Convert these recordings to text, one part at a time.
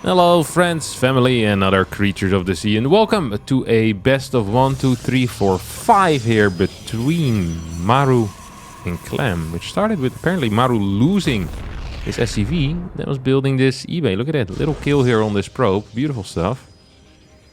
Hello friends, family and other creatures of the sea, and welcome to a best of 1, 2, 3, 4, 5 here between Maru and Clem, which started with apparently Maru losing his SCV that was building this eBay. Look at that, little kill here on this probe, beautiful stuff.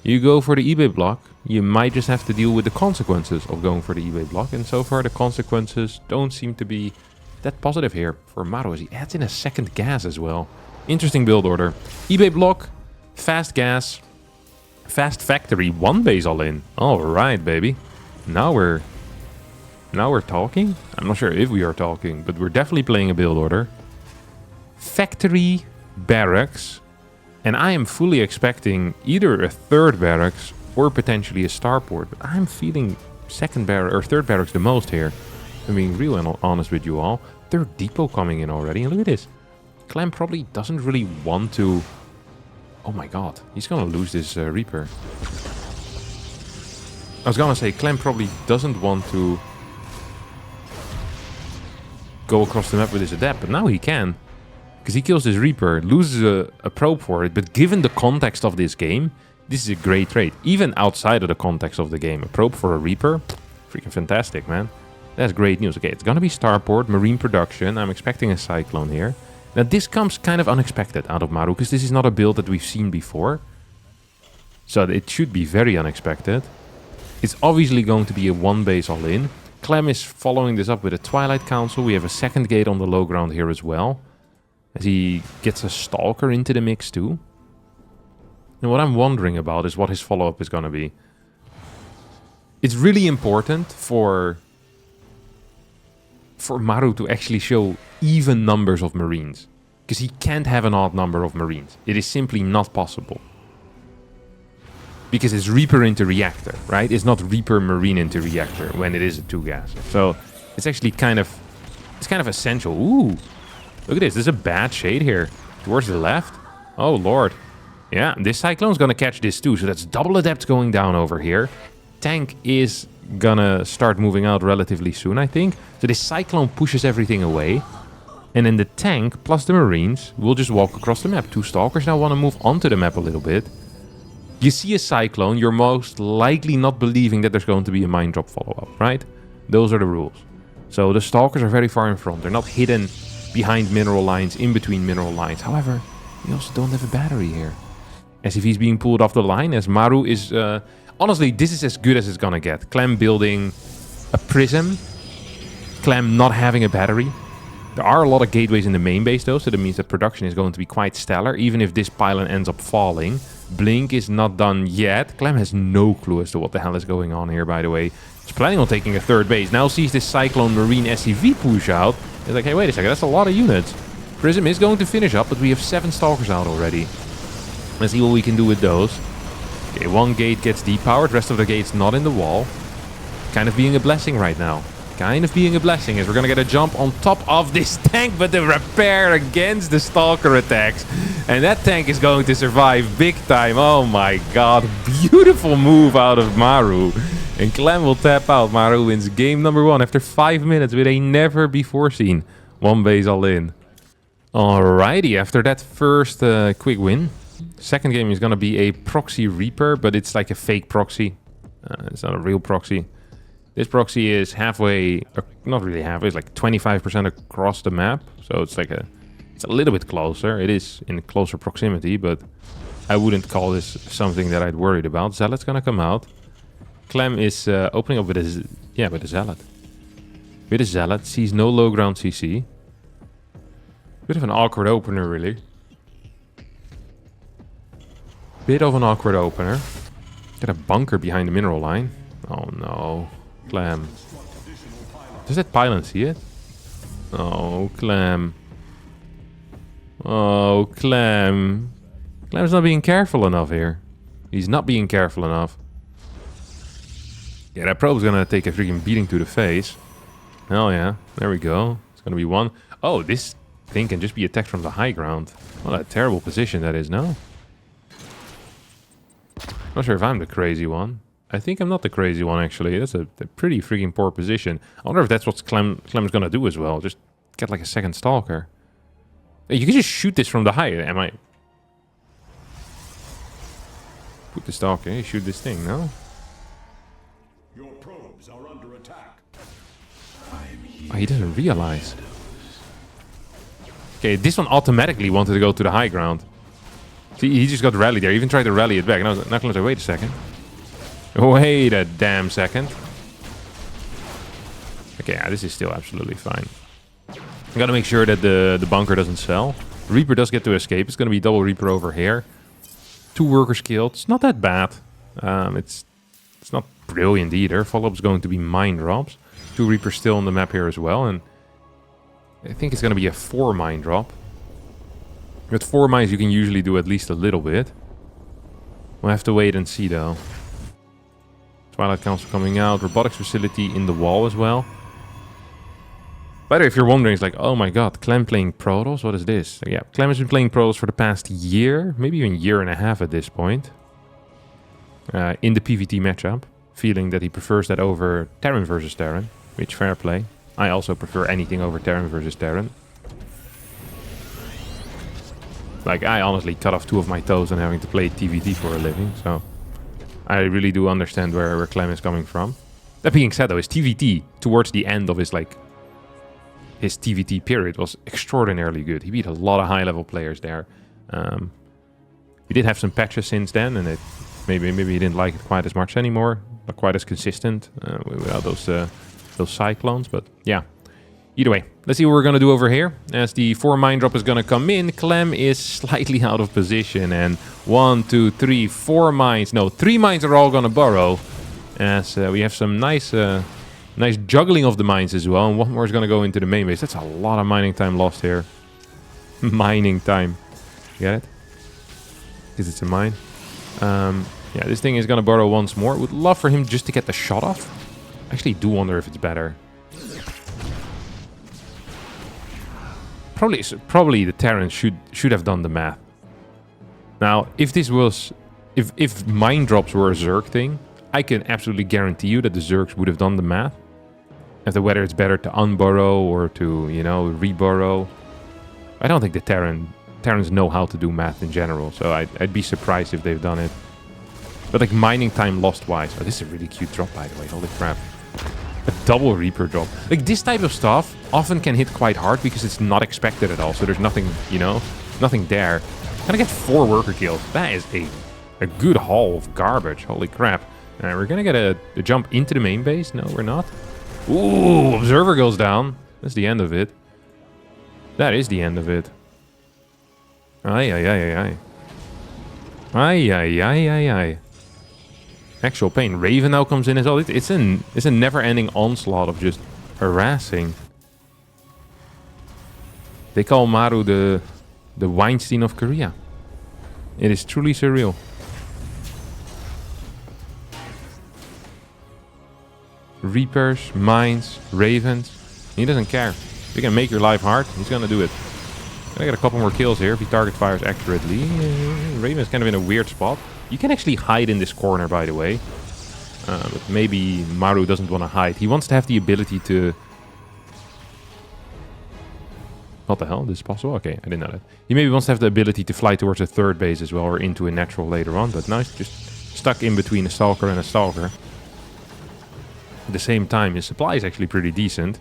You go for the eBay block, you might just have to deal with the consequences of going for the eBay block, and so far the consequences don't seem to be that positive here for Maru as he adds in a second gas as well. Interesting build order. eBay block, fast gas, fast factory, one base all in. All right, baby. Now we're talking. I'm not sure if we are talking, but we're definitely playing a build order. Factory, barracks, and I am fully expecting either a third barracks or potentially a starport. But I'm feeling second barrack or third barracks the most here. I'm being real honest with you all. Third depot coming in already, and look at this. Clem probably doesn't really want to... Oh my god, he's gonna lose this Reaper. I was gonna say, Clem probably doesn't want to go across the map with his Adept, but now he can. Because he kills this Reaper, loses a probe for it, but given the context of this game, this is a great trade. Even outside of the context of the game, a probe for a Reaper, freaking fantastic, man. That's great news. Okay, it's gonna be starport, marine production. I'm expecting a Cyclone here. Now this comes kind of unexpected out of Maru, because this is not a build that we've seen before. So it should be very unexpected. It's obviously going to be a one base all in. Clem is following this up with a Twilight Council. We have a second gate on the low ground here as well, as he gets a Stalker into the mix too. And what I'm wondering about is what his follow-up is going to be. It's really important for Maru to actually show even numbers of Marines. Because he can't have an odd number of Marines. It is simply not possible. Because it's Reaper into Reactor, right? It's not Reaper Marine into Reactor when it is a 2-gasser. So it's actually kind of essential. Ooh, look at this. There's a bad shade here towards the left. Oh lord. Yeah, this Cyclone's gonna catch this too. So that's double Adepts going down over here. Tank is gonna start moving out relatively soon, I think. So this Cyclone pushes everything away. And then the tank plus the Marines will just walk across the map. Two Stalkers now want to move onto the map a little bit. You see a Cyclone, you're most likely not believing that there's going to be a mine drop follow-up, right? Those are the rules. So the Stalkers are very far in front. They're not hidden behind mineral lines, in between mineral lines. However, we also don't have a battery here. SCV's being pulled off the line as Maru is... honestly, this is as good as it's gonna get. Clem building a prism. Clem not having a battery. There are a lot of gateways in the main base though, so that means that production is going to be quite stellar, even if this pylon ends up falling. Blink is not done yet. Clem has no clue as to what the hell is going on here, by the way. He's planning on taking a third base. Now sees this Cyclone Marine SCV push out. He's like, hey, wait a second, that's a lot of units. Prism is going to finish up, but we have 7 Stalkers out already. Let's see what we can do with those. Okay, one gate gets depowered, rest of the gate's not in the wall. Kind of being a blessing right now. Kind of being a blessing, as we're gonna get a jump on top of this tank, but the repair against the Stalker attacks. And that tank is going to survive big time. Oh my god, beautiful move out of Maru. And Clem will tap out. Maru wins game number 1 after 5 minutes with a never before seen one base all in. Alrighty, after that first quick win. Second game is gonna be a proxy Reaper, but it's like a fake proxy. It's not a real proxy. This proxy is halfway, not really halfway, it's like 25% across the map. So it's like it's a little bit closer. It is in closer proximity, but I wouldn't call this something that I'd worried about. Zealot's gonna come out. Clem is opening up with a Zealot. With a Zealot, sees no low ground CC. Bit of an awkward opener, really. Bit of an awkward opener. Got a bunker behind the mineral line. Oh no. Clem. Does that pylon see it? Oh, Clem. Oh, Clem. Clem's not being careful enough here. He's not being careful enough. Yeah, that probe's gonna take a freaking beating to the face. Hell yeah. There we go. It's gonna be one. Oh, this thing can just be attacked from the high ground. What a terrible position that is, no? Not sure if I'm the crazy one. I think I'm not the crazy one, actually. That's a pretty freaking poor position. I wonder if that's what Clem's gonna do as well. Just get like a second Stalker. You can just shoot this from the high. Am I... the Stalker. Hey, shoot this thing, no? Your probes are under attack. Oh, he doesn't realize. Okay, this one automatically wanted to go to the high ground. See, he just got rallied there. He even tried to rally it back. And I was not going to say, wait a second. Wait a damn second. Okay, yeah, this is still absolutely fine. I gotta make sure that the bunker doesn't sell. Reaper does get to escape. It's gonna be double Reaper over here. 2 workers killed. It's not that bad. It's not brilliant either. Follow-up's going to be mine drops. 2 Reapers still on the map here as well. And I think it's gonna be a 4 mine drop. With 4 mines you can usually do at least a little bit. We'll have to wait and see though. Twilight Council coming out. Robotics facility in the wall as well. By the way, if you're wondering, it's like, oh my god, Clem playing Protoss? What is this? So yeah, Clem has been playing Protoss for the past year, maybe even year and a half at this point. In the PvT matchup, feeling that he prefers that over Terran versus Terran, which fair play. I also prefer anything over Terran versus Terran. Like, I honestly cut off 2 of my toes on having to play TvT for a living, so I really do understand where Clem is coming from. That being said, though, his TvT towards the end of his his TvT period was extraordinarily good. He beat a lot of high-level players there. He did have some patches since then, and maybe he didn't like it quite as much anymore. Not quite as consistent without those cyclones, but yeah. Either way, let's see what we're going to do over here. As the 4 mine drop is going to come in, Clem is slightly out of position. And 1, 2, 3, 4 mines. No, 3 mines are all going to burrow. As we have some nice juggling of the mines as well. And one more is going to go into the main base. That's a lot of mining time lost here. Mining time. Get it? Because it's a mine. Yeah, this thing is going to burrow once more. Would love for him just to get the shot off. I actually do wonder if it's better. Probably the Terrans should have done the math. Now, if this was... If mine drops were a Zerg thing, I can absolutely guarantee you that the Zergs would have done the math. As to whether it's better to unburrow or to, you know, reburrow. I don't think the Terrans know how to do math in general, so I'd be surprised if they've done it. But like mining time lost wise. Oh, this is a really cute drop, by the way. Holy crap. A double Reaper drop. Like, this type of stuff often can hit quite hard because it's not expected at all. So there's nothing, you know, nothing there. Gonna get 4 worker kills. That is a good haul of garbage. Holy crap. Alright, we're gonna get a jump into the main base. No, we're not. Ooh, Observer goes down. That's the end of it. That is the end of it. Ay, ay, ay, ay, ay. Ay, ay, ay, ay, ay. Actual pain. Raven now comes in as well. It's a never-ending onslaught of just harassing. They call Maru the Weinstein of Korea. It is truly surreal. Reapers, mines, ravens. He doesn't care. If you can make your life hard, he's gonna do it. I get a couple more kills here if he target fires accurately. Raven is kind of in a weird spot. You can actually hide in this corner, by the way. But maybe Maru doesn't want to hide. He wants to have the ability to... What the hell? This is possible? Okay, I didn't know that. He maybe wants to have the ability to fly towards a 3rd base as well, or into a natural later on. But now he's just stuck in between a Stalker and a Stalker. At the same time, his supply is actually pretty decent.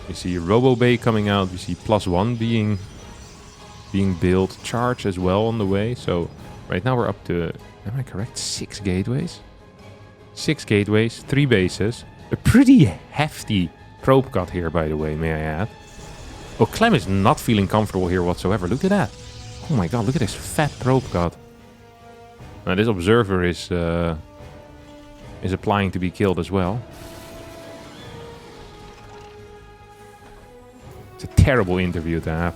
We see Robo Bay coming out. We see +1 being built. Charge as well on the way. So right now we're up to, am I correct? 6 gateways? 6 gateways, 3 bases. A pretty hefty probe cut here, by the way, may I add. Oh, Clem is not feeling comfortable here whatsoever. Look at that. Oh my god, look at this fat probe cut. Now this Observer is applying to be killed as well. It's a terrible interview to have.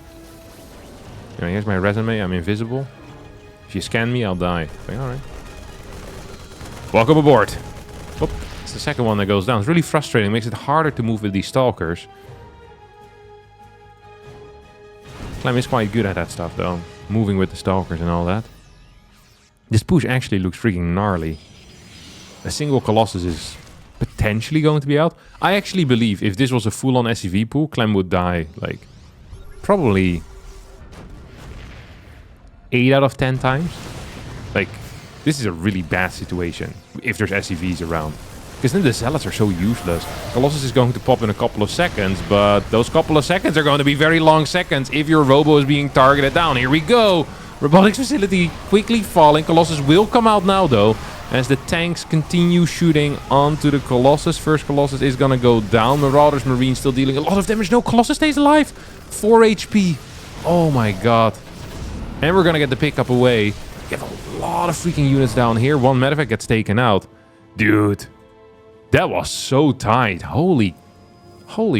You know, here's my resume. I'm invisible. If you scan me, I'll die. Like, alright. Welcome aboard. Whoop. It's the second one that goes down. It's really frustrating. It makes it harder to move with these Stalkers. Clem is quite good at that stuff, though. Moving with the Stalkers and all that. This push actually looks freaking gnarly. A single Colossus is potentially going to be out. I actually believe if this was a full-on SCV pool, Clem would die, like, probably 8 out of 10 times. Like, This is a really bad situation if there's SCVs around. Because then the Zealots are so useless. Colossus is going to pop in a couple of seconds, but those couple of seconds are going to be very long seconds if your Robo is being targeted down. Here we go. Robotics facility quickly falling. Colossus will come out now, though, as the tanks continue shooting onto the Colossus. First Colossus is going to go down. Marauder's Marine still dealing a lot of damage. No, Colossus stays alive. 4 HP. Oh my god. And we're going to get the pickup away. We have a lot of freaking units down here. One medevac gets taken out. Dude. That was so tight. Holy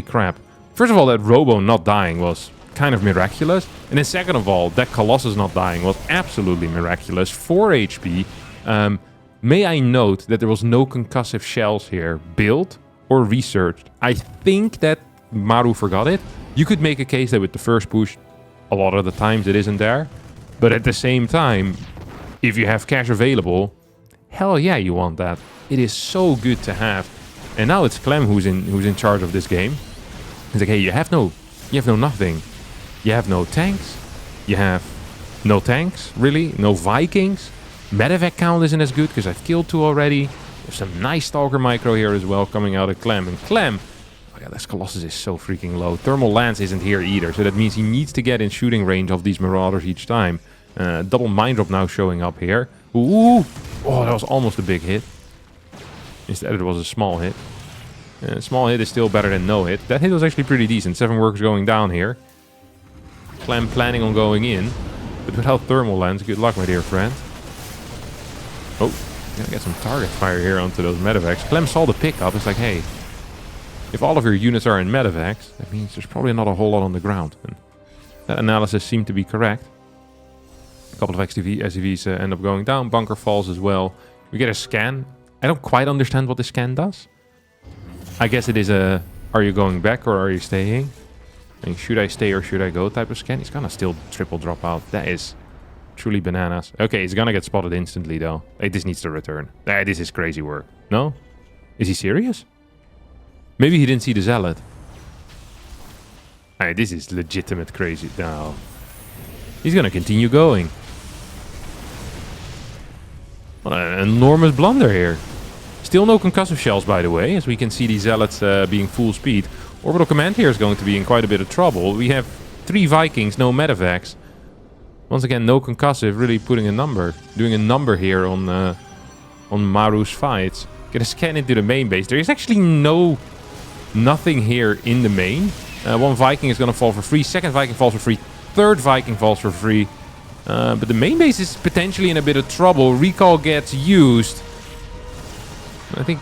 crap. First of all, that Robo not dying was kind of miraculous. And then second of all, that Colossus not dying was absolutely miraculous. 4 HP. May I note that there was no concussive shells here built or researched. I think that Maru forgot it. You could make a case that with the first push, a lot of the times it isn't there. But at the same time, if you have cash available, hell yeah, you want that. It is so good to have. And now it's Clem who's in charge of this game. He's like, hey, you have no nothing. You have no tanks. You have no tanks, really. No Vikings. Medevac count isn't as good because I've killed 2 already. There's some nice Stalker micro here as well coming out of Clem. And Clem, oh yeah, this Colossus is so freaking low. Thermal Lance isn't here either, so that means he needs to get in shooting range of these Marauders each time. Double Mind Drop now showing up here. Ooh! Oh, that was almost a big hit. Instead it was a small hit. Small hit is still better than no hit. That hit was actually pretty decent. 7 workers going down here. Clem planning on going in. But without Thermal Lance, good luck, my dear friend. Oh, gotta get some target fire here onto those medevacs. Clem saw the pickup. It's like, hey, if all of your units are in medevacs, that means there's probably not a whole lot on the ground. And that analysis seemed to be correct. A couple of SCVs end up going down. Bunker falls as well. We get a scan. I don't quite understand what the scan does. I guess it is a, are you going back or are you staying? I mean, should I stay or should I go type of scan. He's gonna still triple drop out. That is truly bananas. Okay, he's gonna get spotted instantly though. Hey, this needs to return. This is crazy work. No? Is he serious? Maybe he didn't see the Zealot. Hey, this is legitimate crazy. No. He's gonna continue going. What an enormous blunder here. Still no concussive shells, by the way, as we can see these Zealots being full speed. Orbital Command here is going to be in quite a bit of trouble. We have 3 Vikings, no medevacs. Once again, no concussive, really putting a number. Doing a number here on Maru's fights. Get a scan into the main base. There is actually nothing here in the main. 1 Viking is going to fall for free. 2nd Viking falls for free. 3rd Viking falls for free. But the main base is potentially in a bit of trouble. Recall gets used. I think...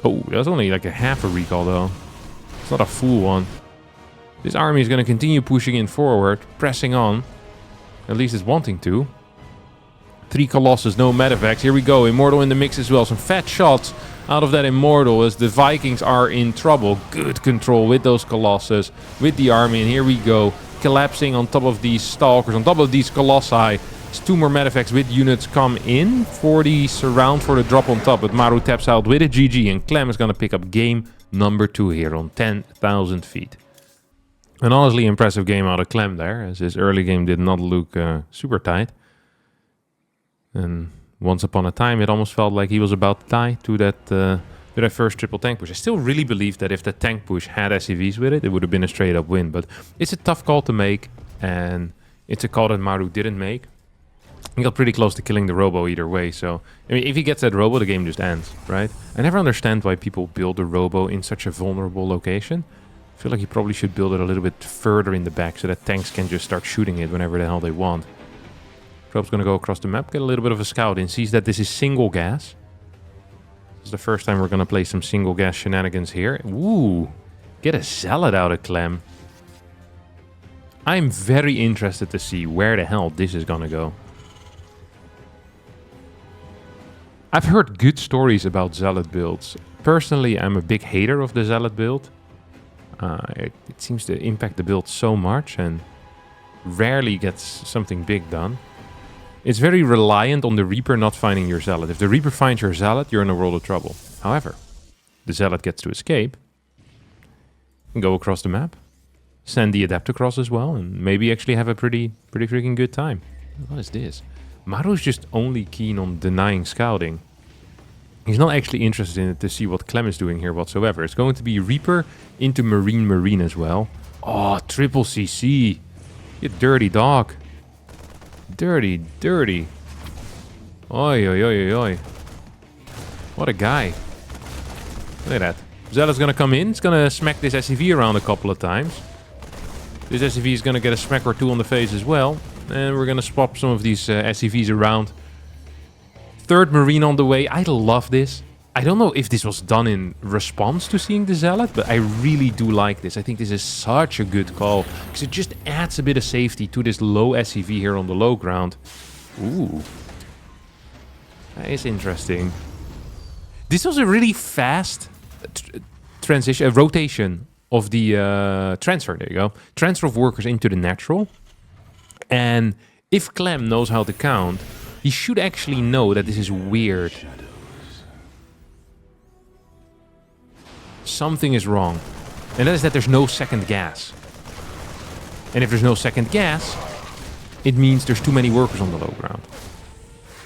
Oh, that was only like a half a recall though. It's not a full one. This army is going to continue pushing in forward. Pressing on. At least it's wanting to. 3 Colossus, no medevacs. Here we go. Immortal in the mix as well. Some fat shots out of that Immortal as the Vikings are in trouble. Good control with those Colossus. With the army. And here we go. Collapsing on top of these Stalkers. On top of these Colossi. There's 2 more medevacs with units come in for the surround for the drop on top. But Maru taps out with a GG. And Clem is going to pick up game number 2 here on 10,000 feet. An honestly impressive game out of Clem there, as his early game did not look super tight. And once upon a time, it almost felt like he was about to die to that first triple tank push. I still really believe that if that tank push had SCVs with it, it would have been a straight up win. But it's a tough call to make, and it's a call that Maru didn't make. He got pretty close to killing the Robo either way, so... I mean, if he gets that Robo, the game just ends, right? I never understand why people build a Robo in such a vulnerable location. I feel like you probably should build it a little bit further in the back so that tanks can just start shooting it whenever the hell they want. Probe's gonna go across the map, get a little bit of a scout in, sees that this is single gas. This is the first time we're gonna play some single gas shenanigans here. Ooh, get a Zealot out of Clem. I'm very interested to see where the hell this is gonna go. I've heard good stories about Zealot builds. Personally, I'm a big hater of the Zealot build. It seems to impact the build so much and rarely gets something big done. It's very reliant on the Reaper not finding your Zealot. If the Reaper finds your Zealot, you're in a world of trouble. However, the Zealot gets to escape and go across the map, send the Adept across as well, and maybe actually have a pretty freaking good time. What is this? Maru's just only keen on denying scouting. He's not actually interested in it to see what Clem is doing here whatsoever. It's going to be Reaper into Marine as well. Oh, triple CC. You dirty dog. Dirty, dirty. Oi, oi, oi, oi, oi. What a guy. Look at that. Zealot's gonna come in. It's gonna smack this SCV around a couple of times. This SCV is gonna get a smack or two on the face as well. And we're gonna swap some of these SCVs around. Third Marine on the way. I love this. I don't know if this was done in response to seeing the Zealot, but I really do like this. I think this is such a good call, because it just adds a bit of safety to this low SCV here on the low ground. Ooh. That is interesting. This was a really fast transition, rotation of the transfer. There you go. Transfer of workers into the natural. And if Clem knows how to count, he should actually know that this is weird. Something is wrong. And that is that there's no second gas. And if there's no second gas, it means there's too many workers on the low ground.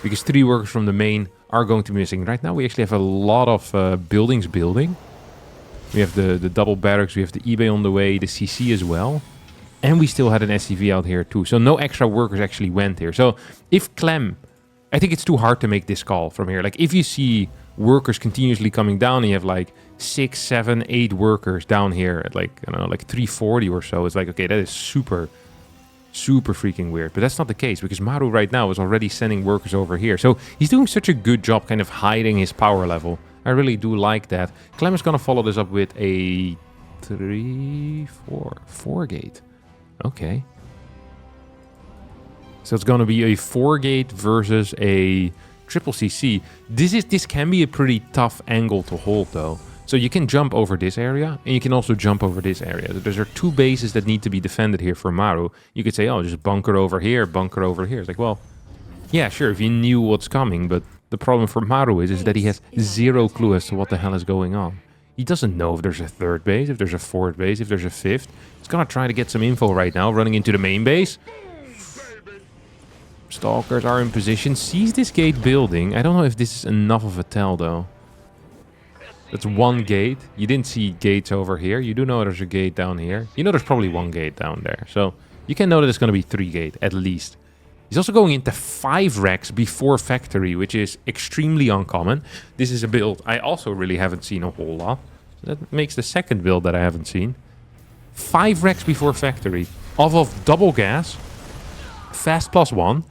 Because 3 workers from the main are going to be missing. Right now we actually have a lot of buildings building. We have the double barracks, we have the eBay on the way, the CC as well. And we still had an SCV out here too. So no extra workers actually went here. So if Clem... I think it's too hard to make this call from here. Like if you see workers continuously coming down and you have like 6, 7, 8 workers down here at like, I don't know, like 340 or so. It's like, okay, that is super freaking weird. But that's not the case, because Maru right now is already sending workers over here. So he's doing such a good job kind of hiding his power level. I really do like that. Clem is going to follow this up with a 4 gate. Okay. So it's going to be a 4 gate versus a triple CC. This can be a pretty tough angle to hold though. So you can jump over this area, and you can also jump over this area. There are 2 bases that need to be defended here for Maru. You could say, oh, just bunker over here, bunker over here. It's like, well, yeah, sure, if you knew what's coming, but the problem for Maru is that he has 0 clue as to what the hell is going on. He doesn't know if there's a 3rd base, if there's a 4th base, if there's a 5th. He's gonna try to get some info right now, running into the main base. Stalkers are in position. Sees this gate building. I don't know if this is enough of a tell, though. That's 1 gate. You didn't see gates over here. You do know there's a gate down here. You know there's probably 1 gate down there. So you can know that it's going to be 3 gate, at least. He's also going into 5 racks before factory, which is extremely uncommon. This is a build I also really haven't seen a whole lot. That makes the second build that I haven't seen. 5 racks before factory. Off of double gas. Fast +1.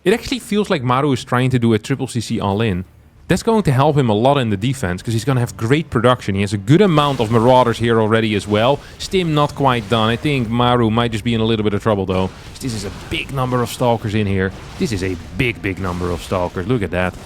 It actually feels like Maru is trying to do a triple CC all-in. That's going to help him a lot in the defense, because he's going to have great production. He has a good amount of Marauders here already as well. Stim not quite done. I think Maru might just be in a little bit of trouble though. This is a big number of Stalkers in here. This is a big number of Stalkers. Look at that.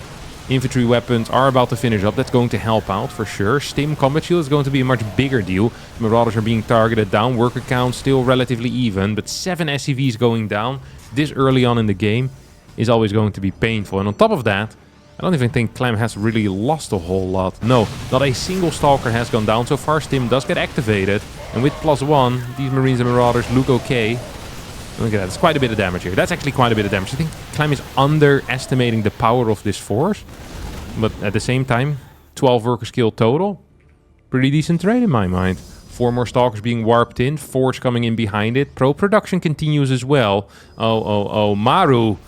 Infantry weapons are about to finish up. That's going to help out for sure. Stim combat shield is going to be a much bigger deal. Marauders are being targeted down. Worker count still relatively even, but 7 SCVs going down this early on in the game is always going to be painful. And on top of that, I don't even think Clem has really lost a whole lot. No, not a single Stalker has gone down so far. Stim does get activated. And with +1, these Marines and Marauders look okay. Look at that. It's quite a bit of damage here. That's actually quite a bit of damage. I think Clem is underestimating the power of this force. But at the same time, 12 workers killed total. Pretty decent trade in my mind. 4 more Stalkers being warped in. Forge coming in behind it. Pro production continues as well. Oh, Maru.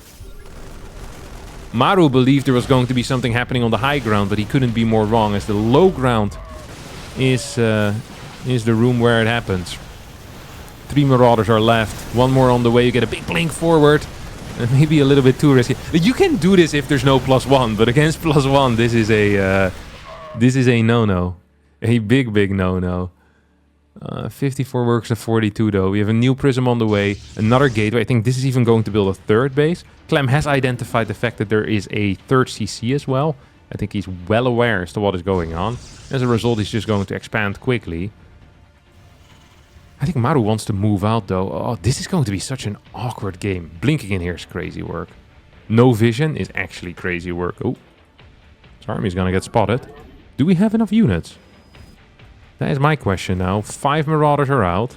Maru believed there was going to be something happening on the high ground, but he couldn't be more wrong, as the low ground is the room where it happens. 3 Marauders are left. 1 more on the way. You get a big blink forward. And maybe a little bit too risky. You can do this if there's no +1, but against +1, this is a no-no. A big no-no. 54 works to 42 though. We have a new prism on the way. Another gateway. I think this is even going to build a 3rd base. Clem has identified the fact that there is a 3rd CC as well. I think he's well aware as to what is going on. As a result, he's just going to expand quickly. I think Maru wants to move out though. Oh, this is going to be such an awkward game. Blinking in here is crazy work. No vision is actually crazy work. Oh, his army's gonna get spotted. Do we have enough units? That is my question now. 5 Marauders are out.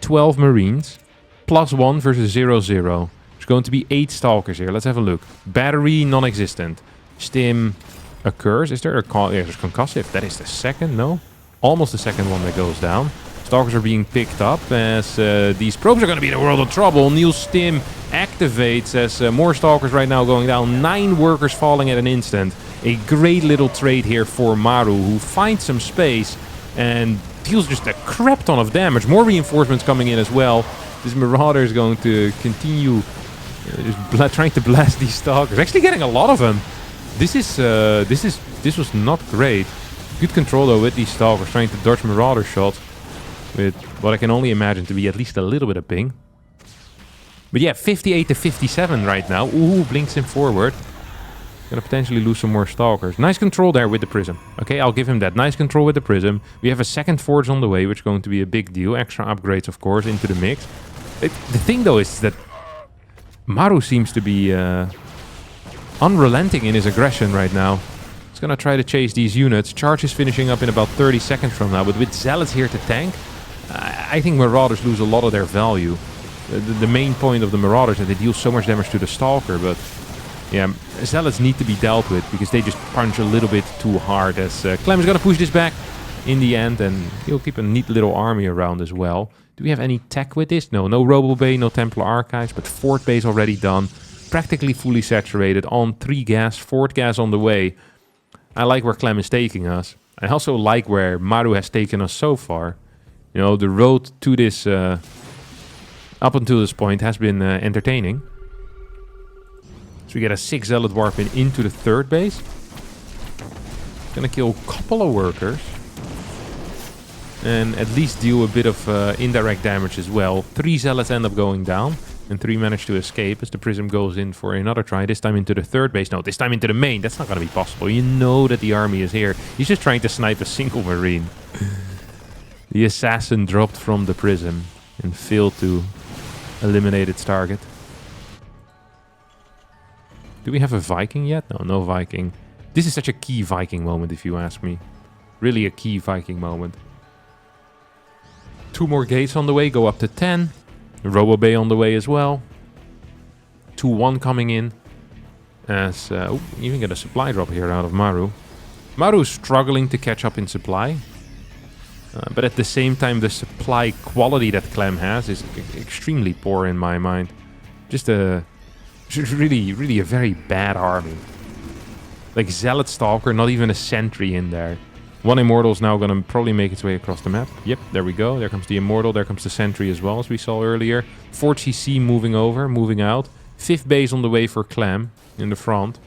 12 Marines. +1 versus 0-0. There's going to be 8 Stalkers here. Let's have a look. Battery, non-existent. Stim occurs. Is there a... Yeah, there's concussive. That is the second, no? Almost the second one that goes down. Stalkers are being picked up as these probes are going to be in a world of trouble. Neil's stim activates as more Stalkers right now going down. 9 workers falling at an instant. A great little trade here for Maru, who finds some space and deals just a crap ton of damage. More reinforcements coming in as well. This Marauder is going to continue just trying to blast these Stalkers. Actually getting a lot of them. This was not great. Good control though with these Stalkers, trying to dodge Marauder shots with what I can only imagine to be at least a little bit of ping. But yeah, 58 to 57 right now. Ooh, blinks him forward. Gonna potentially lose some more Stalkers. Nice control there with the Prism. Okay, I'll give him that. Nice control with the Prism. We have a second Forge on the way, which is going to be a big deal. Extra upgrades, of course, into the mix. The thing, though, is that Maru seems to be unrelenting in his aggression right now. He's gonna try to chase these units. Charge is finishing up in about 30 seconds from now, but with Zealots here to tank, I think Marauders lose a lot of their value. The main point of the Marauders is that they deal so much damage to the Stalker, but yeah, Zealots need to be dealt with because they just punch a little bit too hard. As Clem is going to push this back in the end, and he'll keep a neat little army around as well. Do we have any tech with this? No Robo Bay, no Templar Archives, but Fort Bay's already done. Practically fully saturated on 3 gas, Fort gas on the way. I like where Clem is taking us. I also like where Maru has taken us so far. You know, the road to this, up until this point, has been entertaining. So we get a 6 Zealot warp into the 3rd base. Gonna kill a couple of workers. And at least deal a bit of indirect damage as well. 3 Zealots end up going down. And 3 manage to escape as the Prism goes in for another try. This time into the 3rd base. No, this time into the main. That's not gonna be possible. You know that the army is here. He's just trying to snipe a single Marine. The assassin dropped from the Prism and failed to eliminate its target. Do we have a Viking yet? No, no Viking. This is such a key Viking moment, if you ask me. Really a key Viking moment. 2 more gates on the way, go up to 10. Robo Bay on the way as well. 2-1 coming in. As even get a supply drop here out of Maru. Maru is struggling to catch up in supply. But at the same time, the supply quality that Clem has is extremely poor in my mind. Just really a very bad army. Like Zealot Stalker, not even a sentry in there. 1 Immortal is now going to probably make its way across the map. Yep, there we go. There comes the Immortal. There comes the sentry as well, as we saw earlier. 4 CC moving over, moving out. 5th base on the way for Clem in the front.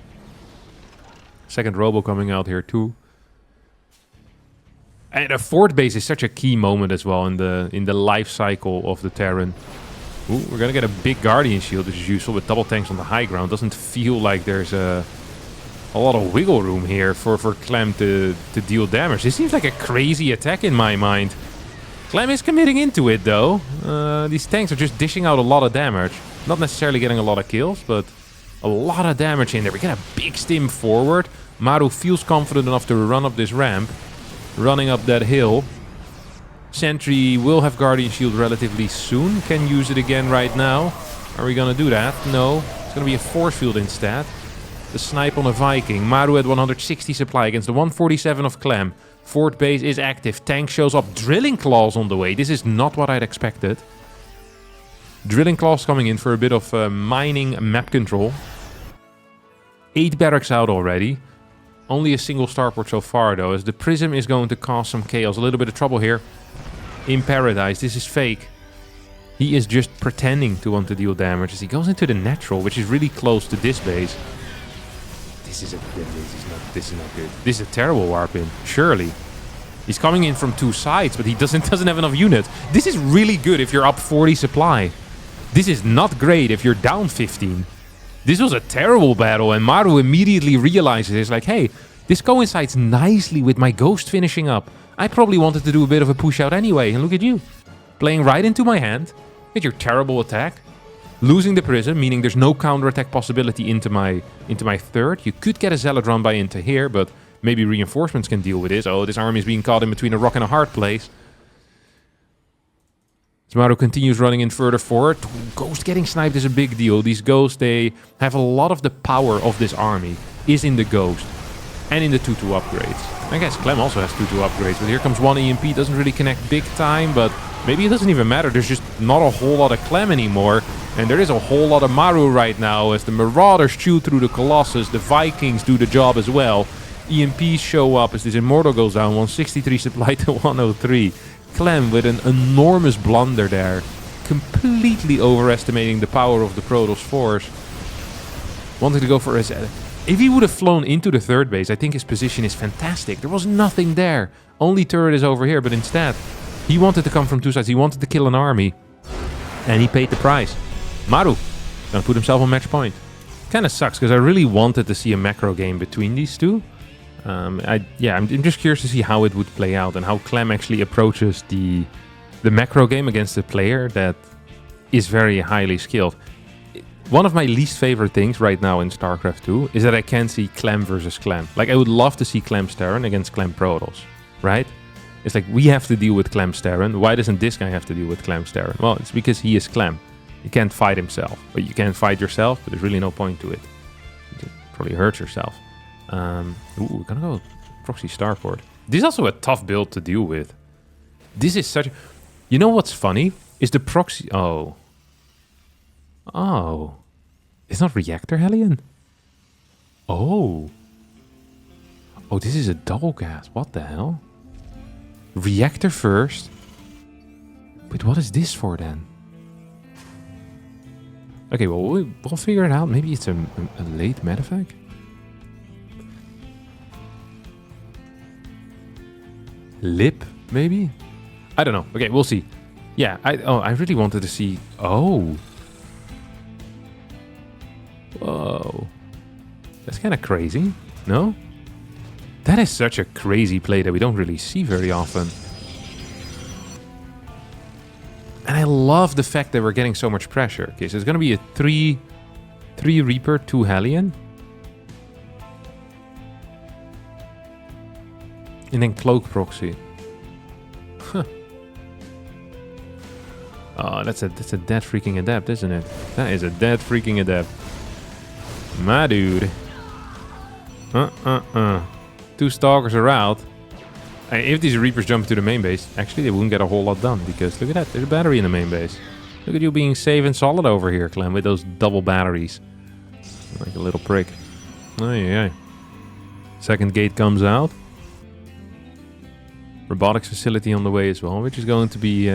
2nd Robo coming out here too. And a 4th base is such a key moment as well in the life cycle of the Terran. Ooh, we're gonna get a big Guardian Shield, which is useful with double tanks on the high ground. Doesn't feel like there's a lot of wiggle room here for Clem to deal damage. This seems like a crazy attack in my mind. Clem is committing into it though. These tanks are just dishing out a lot of damage. Not necessarily getting a lot of kills, but a lot of damage in there. We get a big stim forward. Maru feels confident enough to run up this ramp. Running up that hill. Sentry will have Guardian Shield relatively soon. Can use it again right now. Are we gonna do that? No. It's gonna be a force field instead. The snipe on a Viking. Maru at 160 supply against the 147 of Clem. 4th base is active. Tank shows up. Drilling Claws on the way. This is not what I'd expected. Drilling Claws coming in for a bit of mining map control. 8 barracks out already. Only a single starport so far though, as the Prism is going to cause some chaos. A little bit of trouble here in Paradise. This is fake. He is just pretending to want to deal damage as he goes into the natural, which is really close to this base. This is not good. This is a terrible warp in, surely. He's coming in from 2 sides, but he doesn't have enough units. This is really good if you're up 40 supply. This is not great if you're down 15. This was a terrible battle, and Maru immediately realizes, it's like, hey, this coincides nicely with my Ghost finishing up. I probably wanted to do a bit of a push out anyway, and look at you. Playing right into my hand, with your terrible attack. Losing the Prism, meaning there's no counterattack possibility into my 3rd. You could get a Zealot run by into here, but maybe reinforcements can deal with this. Oh, this army is being caught in between a rock and a hard place. Maru continues running in further forward. Ghost getting sniped is a big deal. These ghosts, they have a lot of the power of this army is in the ghost and in the 2-2 upgrades. I guess Clem also has 2-2 upgrades, but here comes one EMP. Doesn't really connect big time, but maybe it doesn't even matter. There's just not a whole lot of Clem anymore. And there is a whole lot of Maru right now as the Marauders chew through the Colossus. The Vikings do the job as well. EMPs show up as this Immortal goes down. 163 supply to 103. Clem with an enormous blunder there. Completely overestimating the power of the Protoss force. Wanted to go for his... If he would have flown into the third base, I think his position is fantastic. There was nothing there. Only turret is over here, but instead, he wanted to come from two sides. He wanted to kill an army. And he paid the price. Maru gonna put himself on match point. Kind of sucks, because I really wanted to see a macro game between these two. I'm just curious to see how it would play out and how Clem actually approaches the macro game against a player that is very highly skilled. One of my least favorite things right now in StarCraft 2 is that I can't see Clem versus Clem. Like, I would love to see Clem Terran against Clem Protoss, right? It's like, we have to deal with Clem Terran. Why doesn't this guy have to deal with Clem Terran? Well, it's because he is Clem. You can't fight himself. But you can't fight yourself, but there's really no point to it. You probably hurt yourself. We're gonna go Proxy Starport. This is also a tough build to deal with. This is such... You know what's funny? Is the proxy... Oh, it's not Reactor Hellion? Oh, this is a double gas. What the hell? Reactor first. Wait, what is this for then? Okay, well, we'll figure it out. Maybe it's a late medevac? Lip, maybe? I don't know. Okay, we'll see. Yeah, I really wanted to see... Oh. Whoa. That's kind of crazy, no? That is such a crazy play that we don't really see very often. And I love the fact that we're getting so much pressure. Okay, so it's going to be a 3 Reaper, 2 Hellion. And then Cloak Proxy. Huh. Oh, that's a dead freaking adept, isn't it? That is a dead freaking adept. My dude. 2 Stalkers are out. And if these Reapers jump to the main base, actually they wouldn't get a whole lot done. Because look at that, there's a battery in the main base. Look at you being safe and solid over here, Clem, with those double batteries. Like a little prick. Oh, yeah. Second gate comes out. Robotics facility on the way as well, which is going to be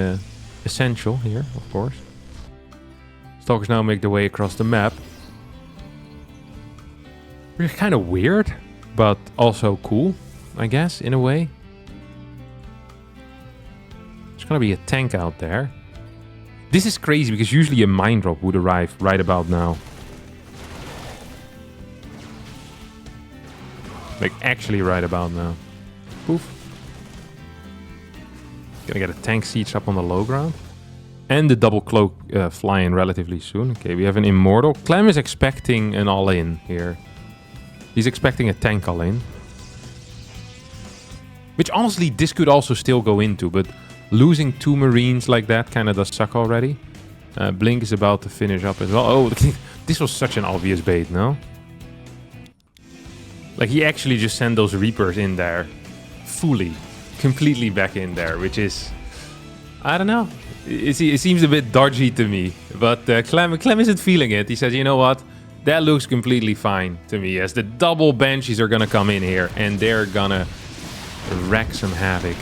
essential here, of course. Stalkers now make their way across the map. Which is kind of weird, but also cool, I guess, in a way. There's gonna be a tank out there. This is crazy, because usually a mine drop would arrive right about now. Like, actually right about now. Poof. Gonna get a tank siege up on the low ground. And the double cloak flying relatively soon. Okay, we have an Immortal. Clem is expecting an all-in here. He's expecting a tank all-in. Which honestly, this could also still go into, but losing 2 Marines like that kind of does suck already. Blink is about to finish up as well. Oh, this was such an obvious bait, no? Like, he actually just sent those Reapers in there. Fully. Completely back in there, which is... I don't know. It seems a bit dodgy to me. But Clem isn't feeling it. He says, you know what? That looks completely fine to me, as the double Banshees are gonna come in here and they're gonna wreak some havoc.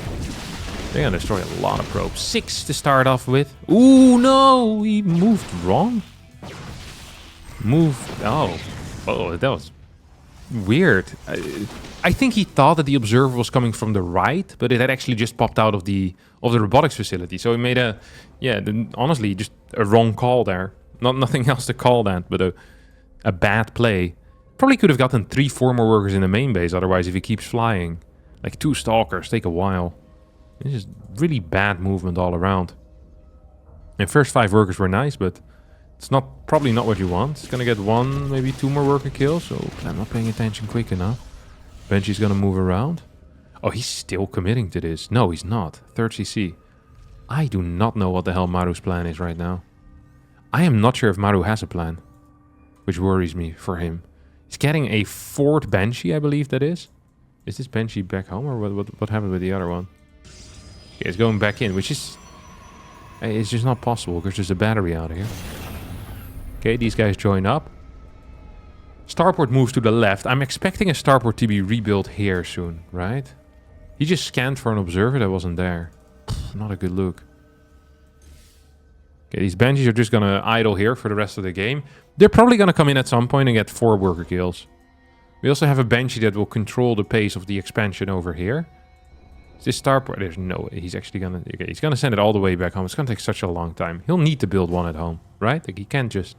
They're gonna destroy a lot of probes. 6 to start off with. Ooh, no! He moved wrong. Oh, that was weird. I think he thought that the observer was coming from the right, but it had actually just popped out of the robotics facility. So he made honestly, just a wrong call there. Nothing else to call that, but a bad play. Probably could have gotten 3-4 more workers in the main base otherwise if he keeps flying. Like 2 Stalkers take a while. This is really bad movement all around. And first 5 workers were nice, but it's probably not what you want. It's gonna get 1, maybe 2 more worker kills, so I'm not paying attention quick enough. Banshee's gonna move around. Oh, he's still committing to this. No, he's not. 3rd CC. I do not know what the hell Maru's plan is right now. I am not sure if Maru has a plan, which worries me for him. He's getting a 4th Banshee, I believe that is. Is this Banshee back home, or what happened with the other one? Okay, it's going back in, which is... It's just not possible, because there's a battery out here. Okay, these guys join up. Starport moves to the left. I'm expecting a starport to be rebuilt here soon, right? He just scanned for an observer that wasn't there. Not a good look. Okay, these Banshees are just gonna idle here for the rest of the game. They're probably gonna come in at some point and get 4 worker kills. We also have a Banshee that will control the pace of the expansion over here. Is this starport? There's no way. He's actually gonna... Okay, he's gonna send it all the way back home. It's gonna take such a long time. He'll need to build one at home, right? Like, he can't just...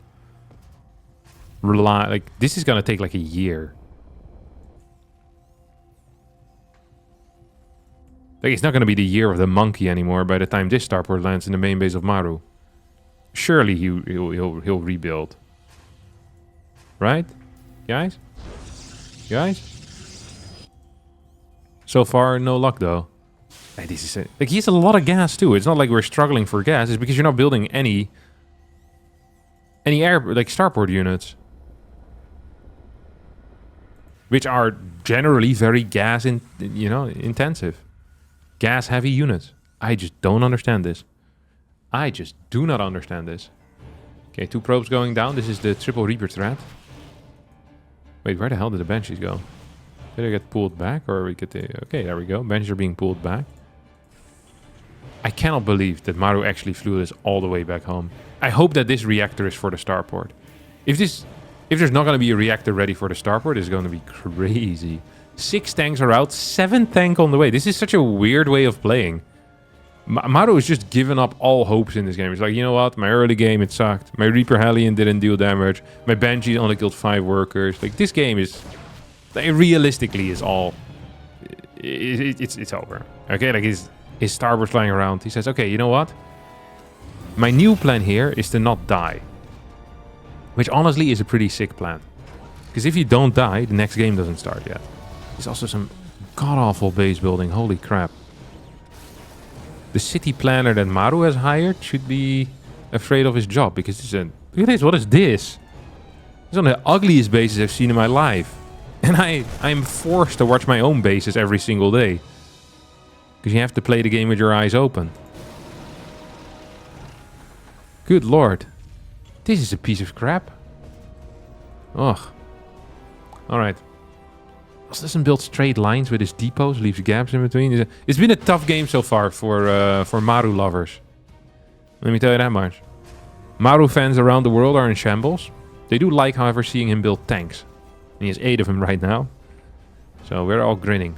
rely... Like, this is gonna take like a year. Like, it's not gonna be the year of the monkey anymore by the time this starport lands in the main base of Maru. Surely he'll rebuild. Right? Guys? Guys? So far, no luck though. Hey, this is like, he has a lot of gas too. It's not like we're struggling for gas. It's because you're not building any air, like starport units. Which are generally very gas intensive. Gas heavy units. I just don't understand this. I just do not understand this. Okay, 2 probes going down. This is the triple Reaper threat. Wait, where the hell did the Banshees go? Did they get pulled back, or we get the... Okay, there we go. Banshees are being pulled back. I cannot believe that Maru actually flew this all the way back home. I hope that this reactor is for the starport. If there's not going to be a reactor ready for the starport, it's going to be crazy. 6 tanks are out, 7 tank on the way. This is such a weird way of playing. Maru is just giving up all hopes in this game. It's like, you know what? My early game, it sucked. My Reaper Hellion didn't deal damage. My Banshee only killed 5 workers. Like, this game is... realistically is all... It's over. Okay, like his starboard's flying around. He says, okay, you know what? My new plan here is to not die. Which honestly is a pretty sick plan. Because if you don't die, the next game doesn't start yet. There's also some god-awful base building. Holy crap. The city planner that Maru has hired should be afraid of his job. Because it's a... Look at this. What is this? It's one of the ugliest bases I've seen in my life. And I'm forced to watch my own bases every single day. Because you have to play the game with your eyes open. Good lord. This is a piece of crap. Ugh. Alright. Also doesn't build straight lines with his depots, leaves gaps in between. It's been a tough game so far for Maru lovers. Let me tell you that much. Maru fans around the world are in shambles. They do like, however, seeing him build tanks. And he has 8 of them right now. So we're all grinning.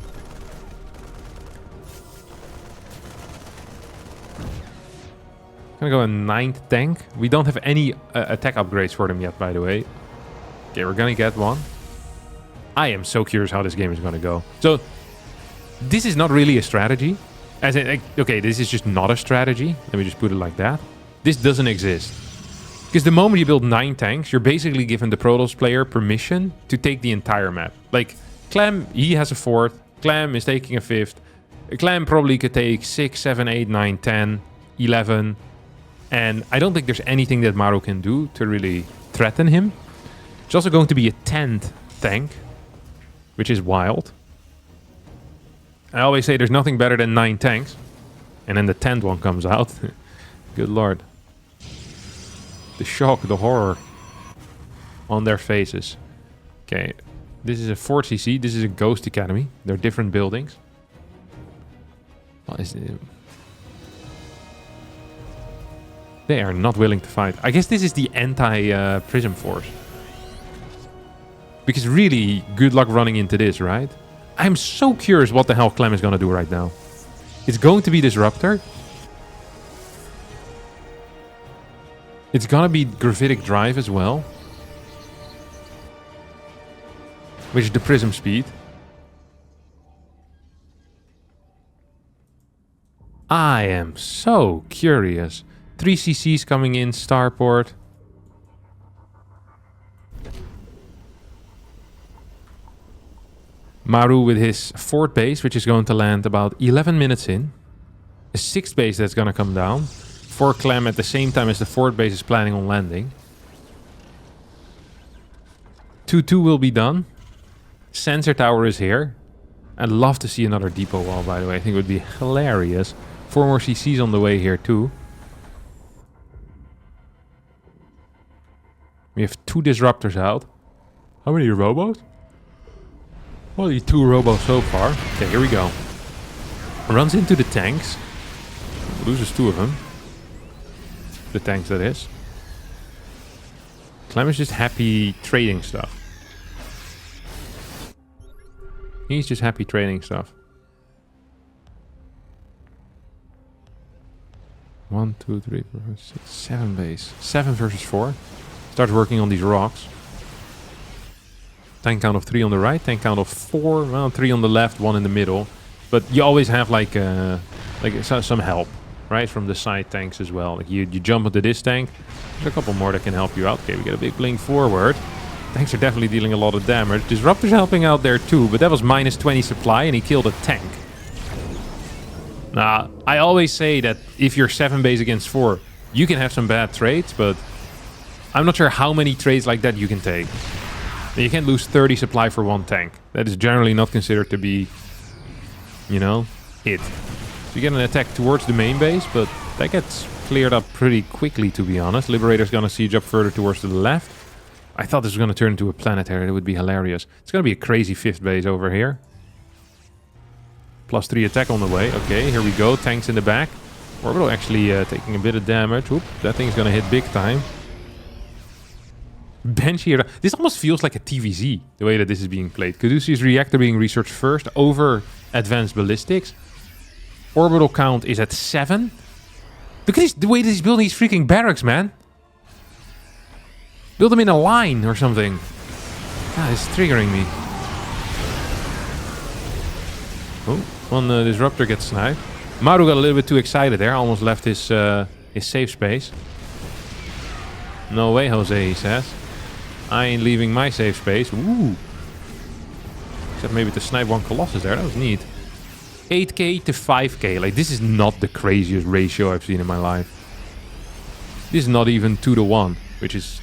Gonna go a 9th tank. We don't have any attack upgrades for them yet, by the way. Okay, we're gonna get one. I am so curious how this game is gonna go. So, this is not really a strategy. As in, okay, this is just not a strategy. Let me just put it like that. This doesn't exist. Because the moment you build 9 tanks, you're basically giving the Protoss player permission to take the entire map. Like, Clem, he has a 4th. Clem is taking a 5th. Clem probably could take 6, 7, 8, 9, 10, 11. And I don't think there's anything that Maru can do to really threaten him. It's also going to be a 10th tank, which is wild. I always say there's nothing better than 9 tanks. And then the 10th one comes out. Good lord. The shock, the horror on their faces. Okay, this is a 4cc. This is a Ghost Academy. They're different buildings. What is it? They are not willing to fight. I guess this is the anti-Prism Force. Because really, good luck running into this, right? I'm so curious what the hell Clem is going to do right now. It's going to be Disruptor. It's going to be Gravitic Drive as well. Which is the Prism Speed. I am so curious. 3 CCs coming in, Starport. Maru with his 4th base, which is going to land about 11 minutes in. a 6th base that's gonna come down for Clem at the same time as the 4th base is planning on landing. 2-2 will be done. Sensor tower is here. I'd love to see another depot wall, by the way. I think it would be hilarious. 4 more CCs on the way here, too. We have 2 disruptors out. How many robos? Only 2 robos so far. Okay, here we go. Runs into the tanks. Loses 2 of them. The tanks, that is. Clem is just happy trading stuff. He's just happy trading stuff. 1, 2, 3, 4, 5, 6, 7 base. 7 versus 4. Starts working on these rocks. Tank count of 3 on the right. Tank count of 4. Well, 3 on the left, 1 in the middle. But you always have like some help, right, from the side tanks as well. Like you jump into this tank. There's a couple more that can help you out. Okay, we get a big blink forward. Tanks are definitely dealing a lot of damage. Disruptor's helping out there too, but that was minus 20 supply and he killed a tank. Now, I always say that if you're 7 base against 4, you can have some bad trades, but I'm not sure how many trades like that you can take. You can't lose 30 supply for 1 tank. That is generally not considered to be, you know, it. So you get an attack towards the main base, but that gets cleared up pretty quickly, to be honest. Liberator's gonna siege up further towards the left. I thought this was gonna turn into a planetary. That would be hilarious. It's gonna be a crazy 5th base over here. Plus 3 attack on the way. Okay, here we go. Tanks in the back. Orbital actually taking a bit of damage. Oop, that thing's gonna hit big time. Bench here. This almost feels like a TVZ, the way that this is being played. Caduceus reactor being researched first over advanced ballistics. Orbital count is at 7. Look at the way that he's building these freaking barracks, man. Build them in a line or something. God, it's triggering me. Oh, 1 disruptor gets sniped. Maru got a little bit too excited there. Almost left his safe space. No way, Jose, he says. I ain't leaving my safe space. Ooh. Except maybe to snipe 1 Colossus there. That was neat. 8k to 5k. Like, this is not the craziest ratio I've seen in my life. This is not even 2 to 1, which is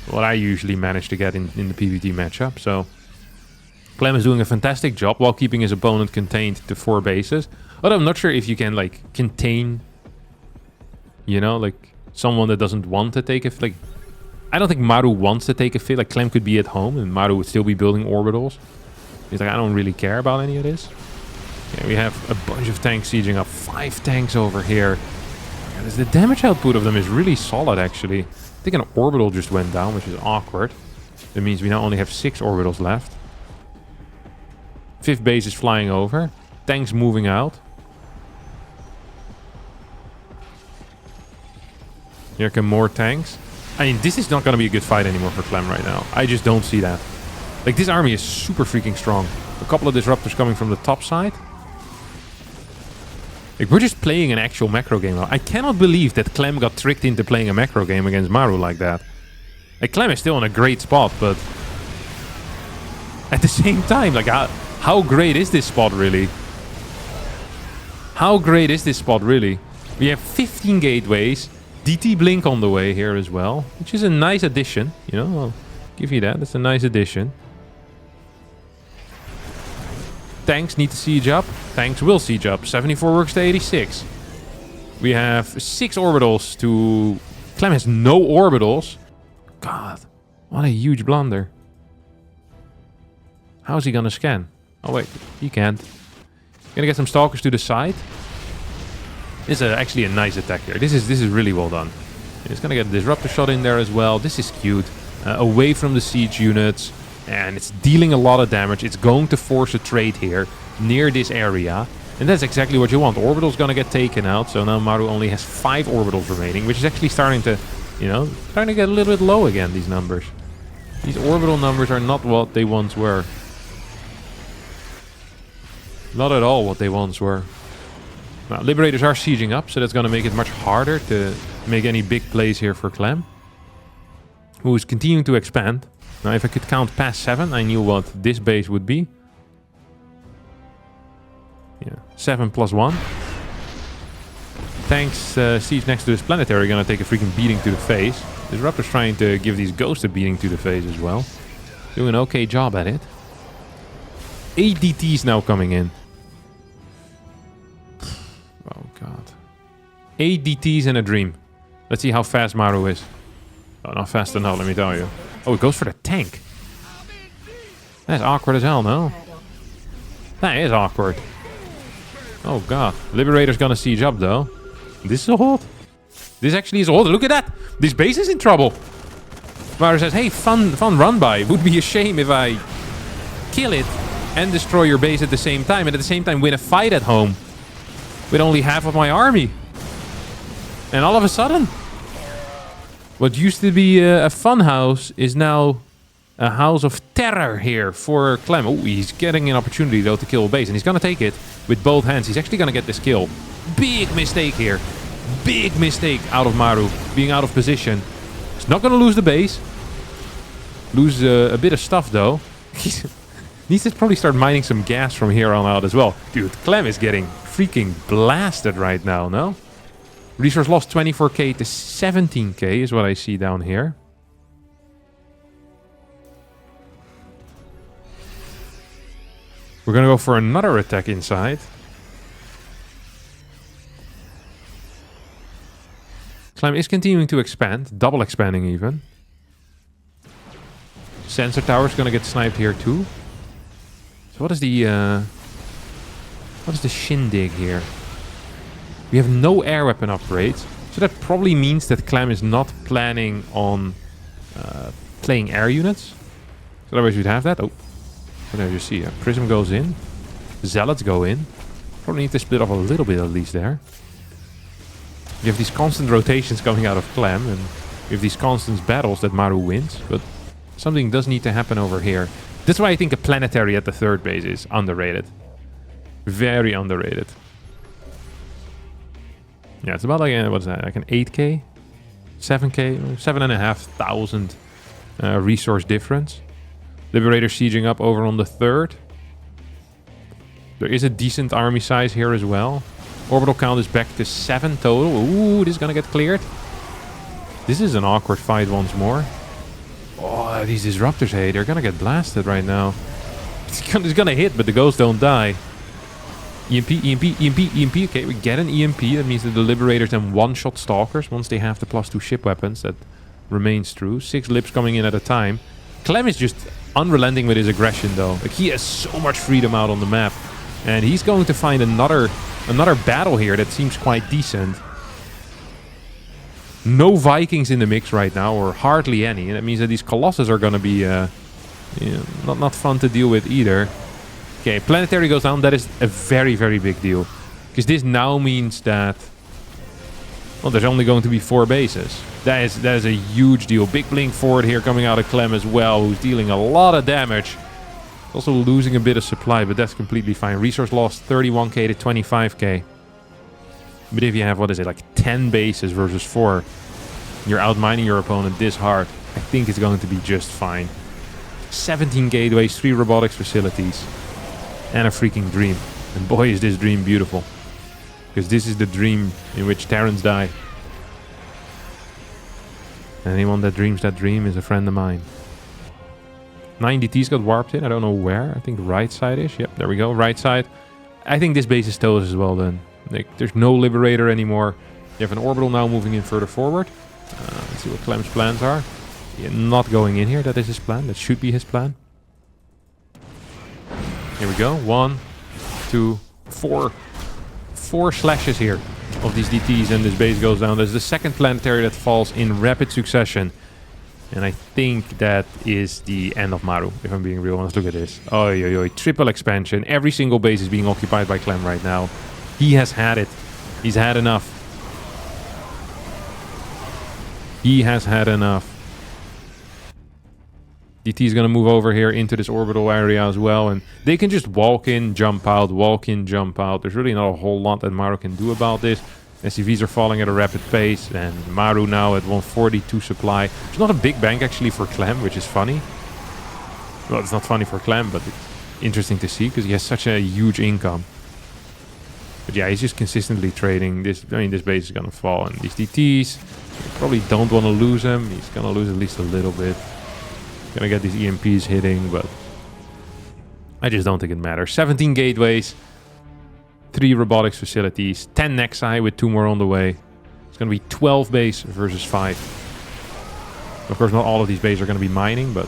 what I usually manage to get in the PvT matchup. So, Clem is doing a fantastic job while keeping his opponent contained to 4 bases. But I'm not sure if you can, like, contain, you know, like, someone that doesn't want to take a... Like, I don't think Maru wants to take a fit. Like, Clem could be at home and Maru would still be building orbitals. He's like, I don't really care about any of this. Okay, we have a bunch of tanks sieging up. 5 tanks over here. And the damage output of them is really solid, actually. I think an orbital just went down, which is awkward. That means we now only have 6 orbitals left. 5th base is flying over. Tanks moving out. Here come more tanks. I mean, this is not going to be a good fight anymore for Clem right now. I just don't see that. Like, this army is super freaking strong. A couple of disruptors coming from the top side. Like, we're just playing an actual macro game now. I cannot believe that Clem got tricked into playing a macro game against Maru like that. Like, Clem is still in a great spot, but... At the same time, like, how great is this spot, really? How great is this spot, really? We have 15 gateways. DT Blink on the way here as well, which is a nice addition. You know, I'll give you that. That's a nice addition. Tanks need to siege up. Tanks will siege up. 74 works to 86. We have 6 orbitals to... Clem has no orbitals. God, what a huge blunder. How is he gonna scan? Oh wait, he can't. Gonna get some stalkers to the side. This is actually a nice attack here. This is really well done. It's gonna get a disruptor shot in there as well. This is cute. Away from the siege units. And it's dealing a lot of damage. It's going to force a trade here near this area. And that's exactly what you want. Orbital's gonna get taken out. So now Maru only has 5 orbitals remaining, which is actually starting to, you know, starting to get a little bit low again, these numbers. These orbital numbers are not what they once were. Not at all what they once were. Now, Liberators are sieging up, so that's going to make it much harder to make any big plays here for Clem, who is continuing to expand. Now, if I could count past 7, I knew what this base would be. Yeah, 7 plus 1. tanks siege next to this planetary are gonna take a freaking beating to the face. This Raptor's trying to give these ghosts a beating to the face as well. Doing an okay job at it. 8 DTs now coming in. Oh god. 8 DTs in a dream. Let's see how fast Maru is. Oh, not fast enough, let me tell you. Oh, it goes for the tank. That's awkward as hell, no? That is awkward. Oh god. Liberator's gonna siege up though. This is a hold. This actually is a hold. Look at that! This base is in trouble. Maru says, hey, fun run by. Would be a shame if I kill it and destroy your base at the same time. And at the same time win a fight at home. With only half of my army. And all of a sudden, what used to be a fun house is now a house of terror here for Clem. Oh, he's getting an opportunity though to kill a base. And he's going to take it with both hands. He's actually going to get this kill. Big mistake here. Big mistake out of Maru. Being out of position. He's not going to lose the base. Lose a bit of stuff though. He needs to probably start mining some gas from here on out as well. Dude, Clem is getting freaking blasted right now, no? Resource lost 24k to 17k is what I see down here. We're gonna go for another attack inside. Clem is continuing to expand, double expanding even. Sensor tower's gonna get sniped here too. So what is the shindig here? We have no air weapon upgrades, so that probably means that Clem is not planning on playing air units. So otherwise we'd have that. Oh, what did I just see? Prism goes in, Zealots go in. Probably need to split off a little bit at least there. You have these constant rotations coming out of Clem, and you have these constant battles that Maru wins, but something does need to happen over here. That's why I think a planetary at the third base is underrated. Very underrated. Yeah, it's about like, what's that, like an 8k? 7k? 7,500 resource difference. Liberator sieging up over on the third. There is a decent army size here as well. Orbital count is back to 7 total. Ooh, this is gonna get cleared. This is an awkward fight once more. Oh, these disruptors, hey, they're gonna get blasted right now. It's gonna hit, but the ghosts don't die. EMP, EMP, EMP, EMP. Okay, we get an EMP. That means that the Liberators then one-shot Stalkers once they have the +2 ship weapons. That remains true. 6 Libs coming in at a time. Clem is just unrelenting with his aggression, though. Like, he has so much freedom out on the map. And he's going to find another battle here that seems quite decent. No Vikings in the mix right now, or hardly any. And that means that these Colossus are going to be not fun to deal with either. Okay, planetary goes down. That is a very, very big deal. Because this now means that, well, there's only going to be 4 bases. That is a huge deal. Big blink forward here coming out of Clem as well, who's dealing a lot of damage. Also losing a bit of supply, but that's completely fine. Resource lost 31k to 25k. But if you have, what is it, like 10 bases versus 4, you're outmining your opponent this hard, I think it's going to be just fine. 17 gateways, 3 robotics facilities, and a freaking dream. And boy, is this dream beautiful. Because this is the dream in which Terrans die. And anyone that dreams that dream is a friend of mine. 9 DTs got warped in. I don't know where. I think right side-ish. Yep, there we go. Right side. I think this base is toast as well then. Like, there's no Liberator anymore. You have an orbital now moving in further forward. Let's see what Clem's plans are. Yeah, not going in here. That is his plan. That should be his plan. Here we go. 1, 2, 4. 4 slashes here of these DTs and this base goes down. There's the second planetary that falls in rapid succession. And I think that is the end of Maru, if I'm being real honest. Look at this. Oi, oi, oi. Triple expansion. Every single base is being occupied by Clem right now. He has had it. He's had enough. He has had enough. DT is going to move over here into this orbital area as well. And they can just walk in, jump out, walk in, jump out. There's really not a whole lot that Maru can do about this. SCVs are falling at a rapid pace, and Maru now at 142 supply. It's not a big bank actually for Clem, which is funny. Well, it's not funny for Clem, but it's interesting to see because he has such a huge income. But yeah, he's just consistently trading. This, I mean, this base is gonna fall, and these DTs, you probably don't want to lose him. He's gonna lose at least a little bit. Gonna get these EMPs hitting, but I just don't think it matters. 17 gateways, 3 robotics facilities, 10 Nexi with 2 more on the way. It's gonna be 12 base versus 5. Of course, not all of these bases are gonna be mining, but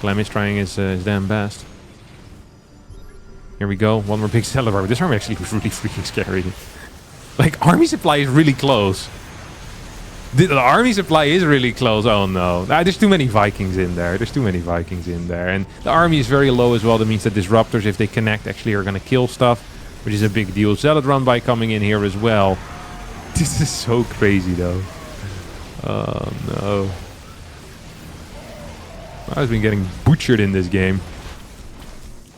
Clem is trying his damn best. Here we go. One more big cellar. This army actually was really freaking scary. Like, army supply is really close. The army supply is really close. Oh no. There's too many Vikings in there. There's too many Vikings in there. And the army is very low as well. That means that disruptors, if they connect, actually are going to kill stuff, which is a big deal. Zealot run by coming in here as well. This is so crazy though. Oh no. I've been getting butchered in this game.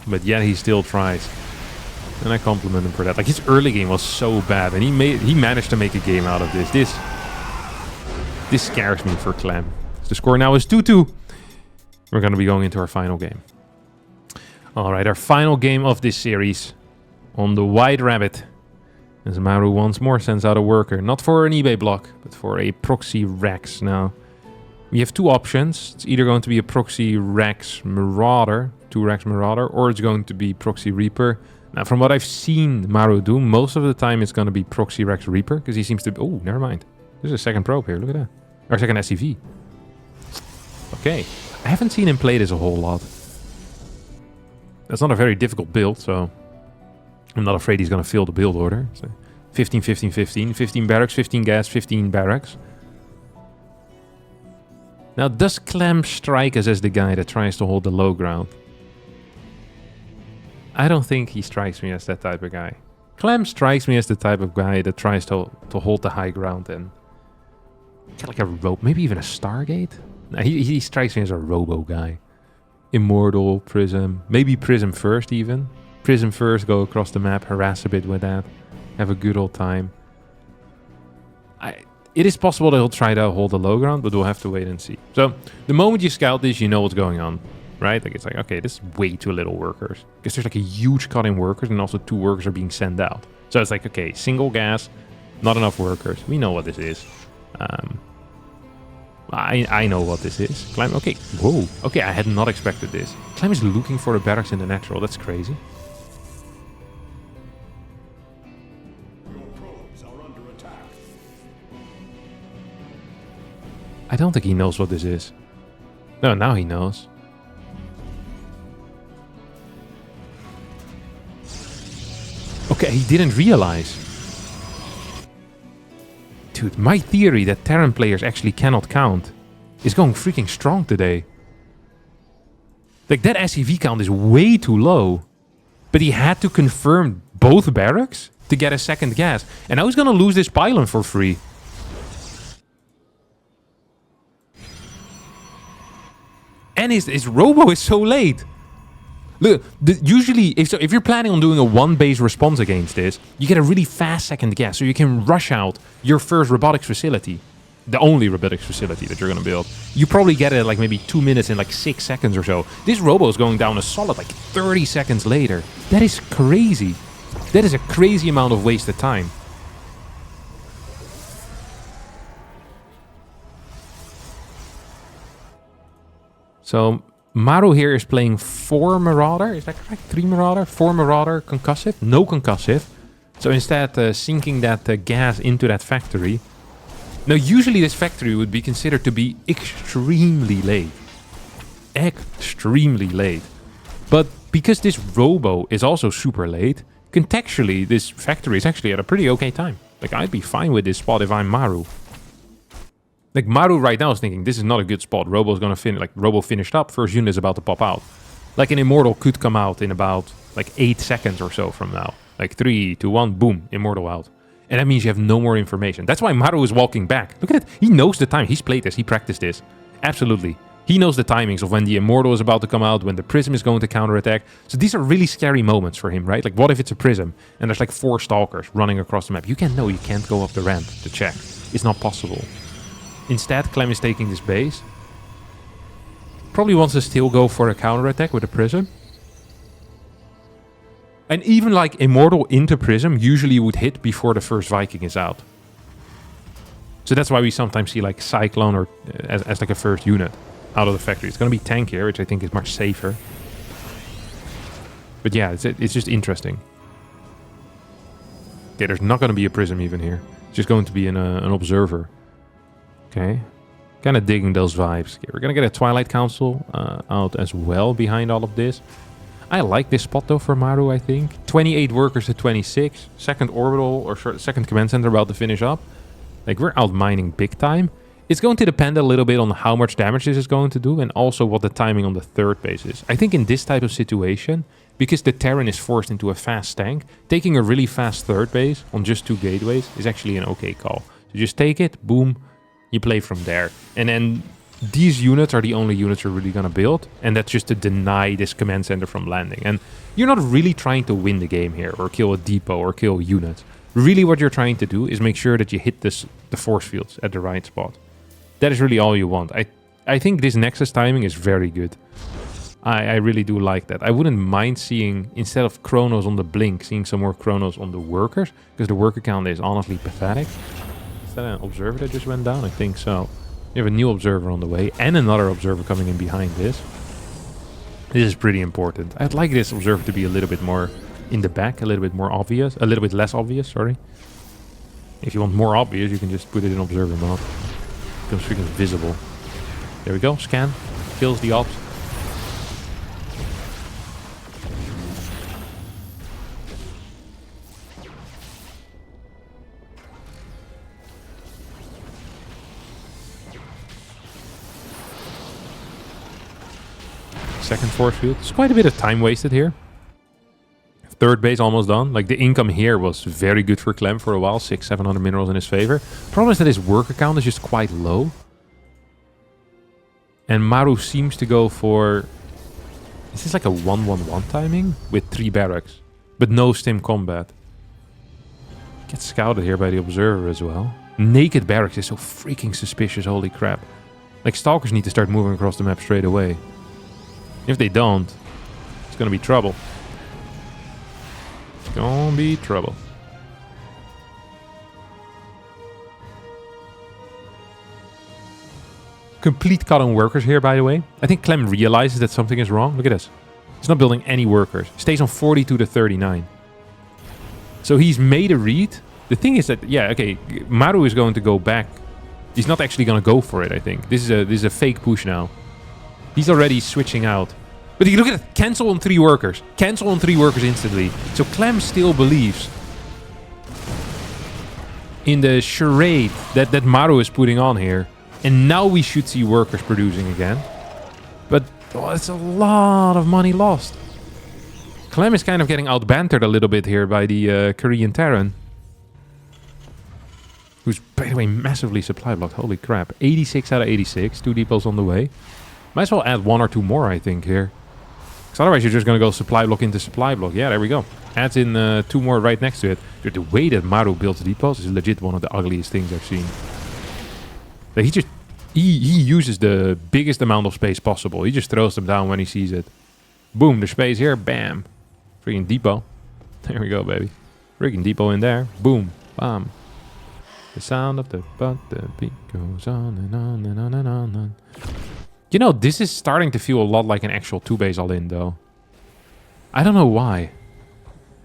But yet he still tries. And I compliment him for that. Like, his early game was so bad, and he managed to make a game out of this. This scares me for Clem. The score now is 2-2. We're going to be going into our final game. Alright, our final game of this series. On the White Rabbit. As Maru once more sends out a worker. Not for an eBay block, but for a proxy Rex. Now, we have 2 options. It's either going to be a proxy Rex Marauder, 2 Rex Marauder, or it's going to be proxy Reaper. Now, from what I've seen Maru do, most of the time it's going to be proxy Rex Reaper, because he seems to... Oh, never mind. There's a second probe here. Look at that. Or second SCV. Okay. I haven't seen him play this a whole lot. That's not a very difficult build, so I'm not afraid he's going to fill the build order. So 15, 15, 15. 15 barracks, 15 gas, 15 barracks. Now, does Clem strike us as the guy that tries to hold the low ground? I don't think he strikes me as that type of guy. Clem strikes me as the type of guy that tries to hold the high ground and get like a rope, maybe even a Stargate. No, he strikes me as a robo guy. Immortal, Prism, maybe Prism first even. Prism first, go across the map, harass a bit with that, have a good old time. It is possible that he'll try to hold the low ground, but we'll have to wait and see. So, the moment you scout this, you know what's going on, right? Like, it's like, okay, this is way too little workers. Because there's like a huge cut in workers, and also 2 workers are being sent out. So it's like, okay, single gas, not enough workers. We know what this is. I know what this is. Clem, okay, whoa. Okay, I had not expected this. Clem is looking for the barracks in the natural. That's crazy. I don't think he knows what this is. No, now he knows. Okay, he didn't realize. Dude, my theory that Terran players actually cannot count is going freaking strong today. Like, that SCV count is way too low. But he had to confirm both barracks to get a second gas. And now he's gonna lose this pylon for free. And his robo is so late. Look, usually, if you're planning on doing a 1-base response against this, you get a really fast second gas, so you can rush out your first robotics facility. The only robotics facility that you're going to build. You probably get it like maybe 2 minutes in like 6 seconds or so. This robo is going down a solid like 30 seconds later. That is crazy. That is a crazy amount of wasted time. So, Maru here is playing 4 Marauder. Is that correct? 3 Marauder? 4 Marauder concussive? No concussive. So instead sinking that gas into that factory. Now, usually this factory would be considered to be extremely late. Extremely late. But because this robo is also super late, contextually this factory is actually at a pretty okay time. Like, I'd be fine with this spot if I'm Maru. Like, Maru right now is thinking, this is not a good spot. Robo's gonna finish, like, Robo finished up, first unit is about to pop out. Like, an Immortal could come out in about, like, 8 seconds or so from now. Like, 3, 2, 1, boom, Immortal out. And that means you have no more information. That's why Maru is walking back. Look at it. He knows the time. He's played this. He practiced this. Absolutely. He knows the timings of when the Immortal is about to come out, when the Prism is going to counterattack. So these are really scary moments for him, right? Like, what if it's a Prism and there's, like, 4 Stalkers running across the map? You can't know. You can't go up the ramp to check. It's not possible. Instead, Clem is taking this base. Probably wants to still go for a counterattack with a Prism. And even like Immortal into Prism usually would hit before the first Viking is out. So that's why we sometimes see like Cyclone or as like a first unit out of the factory. It's going to be tankier, which I think is much safer. But yeah, it's just interesting. Okay, there's not going to be a Prism even here. It's just going to be an Observer. Okay. Kind of digging those vibes. Okay, we're going to get a Twilight Council out as well behind all of this. I like this spot though for Maru, I think. 28 workers to 26. Second orbital or second command center about to finish up. Like, we're out mining big time. It's going to depend a little bit on how much damage this is going to do and also what the timing on the third base is. I think in this type of situation, because the Terran is forced into a fast tank, taking a really fast third base on just 2 gateways is actually an okay call. So just take it, boom, you play from there. And then these units are the only units you're really going to build, and that's just to deny this command center from landing. And you're not really trying to win the game here, or kill a depot, or kill units. Really what you're trying to do is make sure that you hit the force fields at the right spot. That is really all you want. I think this Nexus timing is very good. I really do like that. I wouldn't mind seeing, instead of Chronos on the Blink, seeing some more Chronos on the workers, because the worker count is honestly pathetic. Is that an observer that just went down? I think so. You have a new observer on the way, and another observer coming in behind this. This is pretty important. I'd like this observer to be a little bit more in the back, a little bit more obvious, a little bit less obvious, sorry. If you want more obvious, you can just put it in observer mode. It becomes freaking visible. There we go, scan, kills the ops. Second force field. There's quite a bit of time wasted here. Third base almost done. Like, the income here was very good for Clem for a while. 600-700 minerals in his favor. Problem is that his worker count is just quite low. And Maru seems to go for... Is this like a 1-1-1 timing? With 3 barracks. But no stim combat. Gets scouted here by the observer as well. Naked barracks is so freaking suspicious. Holy crap. Like, Stalkers need to start moving across the map straight away. If they don't, it's gonna be trouble. It's gonna be trouble. Complete cut on workers here, by the way. I think Clem realizes that something is wrong. Look at this. He's not building any workers. Stays on 42 to 39. So he's made a read. The thing is that, yeah, okay, Maru is going to go back. He's not actually going to go for it, I think. This is a fake push now. He's already switching out. But you look at it. Cancel on 3 workers. Cancel on 3 workers instantly. So Clem still believes in the charade that Maru is putting on here. And now we should see workers producing again. But it's a lot of money lost. Clem is kind of getting out-bantered a little bit here by the Korean Terran. Who's, by the way, massively supply blocked. Holy crap. 86 out of 86. 2 depots on the way. Might as well add 1 or 2 more, I think, here. Because otherwise you're just going to go supply block into supply block. Yeah, there we go. Adds in 2 more right next to it. Dude, the way that Maru builds depots is legit one of the ugliest things I've seen. Like, he uses the biggest amount of space possible. He just throws them down when he sees it. Boom, the space here. Bam. Freaking depot. There we go, baby. Freaking depot in there. Boom. Bam. The sound of the beat goes on and on and on and on and on. You know, this is starting to feel a lot like an actual 2-base all-in, though. I don't know why.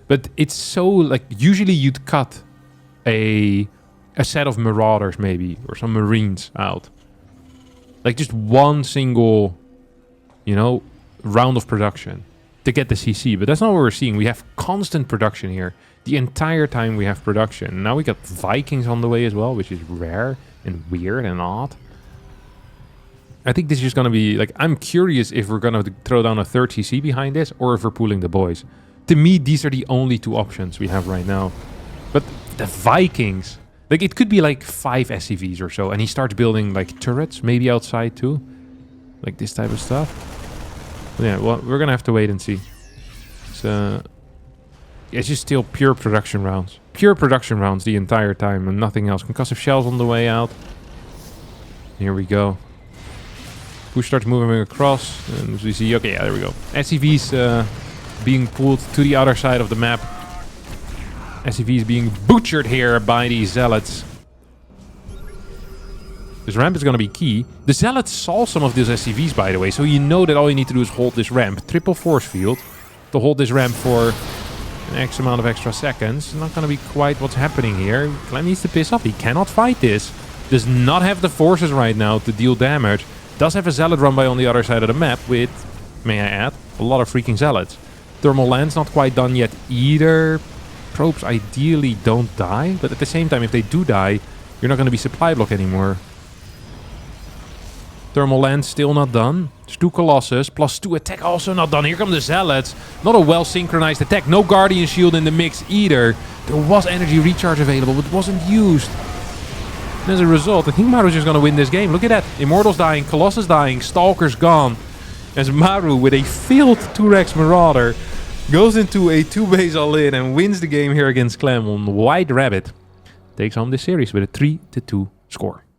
But it's so, like, usually you'd cut a set of Marauders, maybe, or some Marines out. Like, just one single, you know, round of production to get the CC. But that's not what we're seeing. We have constant production here. The entire time we have production. Now we got Vikings on the way as well, which is rare and weird and odd. I think this is just going to be, like, I'm curious if we're going to throw down a 3rd CC behind this or if we're pooling the boys. To me, these are the only 2 options we have right now. But the Vikings, like, it could be like 5 SCVs or so, and he starts building, like, turrets, maybe outside too. Like this type of stuff. But yeah, well, we're going to have to wait and see. It's just still pure production rounds. Pure production rounds the entire time and nothing else. Concussive shells on the way out. Here we go. Push starts moving across, and we see, okay, yeah, there we go. SCVs being pulled to the other side of the map. SCV is being butchered here by these Zealots. This ramp is going to be key. The Zealots saw some of these SCVs, by the way, so you know that all you need to do is hold this ramp. Triple force field to hold this ramp for an X amount of extra seconds. Not going to be quite what's happening here. Clem needs to piss off. He cannot fight this. Does not have the forces right now to deal damage. Does have a Zealot run by on the other side of the map with, may I add, a lot of freaking Zealots. Thermal Lance not quite done yet either. Probes ideally don't die, but at the same time, if they do die, you're not going to be supply block anymore. Thermal Lance still not done. There's 2 Colossus, plus 2 attack also not done. Here come the Zealots. Not a well-synchronized attack. No Guardian Shield in the mix either. There was energy recharge available, but it wasn't used. And as a result, I think Maru's just going to win this game. Look at that. Immortals dying, Colossus dying, Stalker's gone. As Maru, with a failed 2-Rex Marauder, goes into a 2-base all-in and wins the game here against Clem on White Rabbit. Takes home this series with a 3-2 score.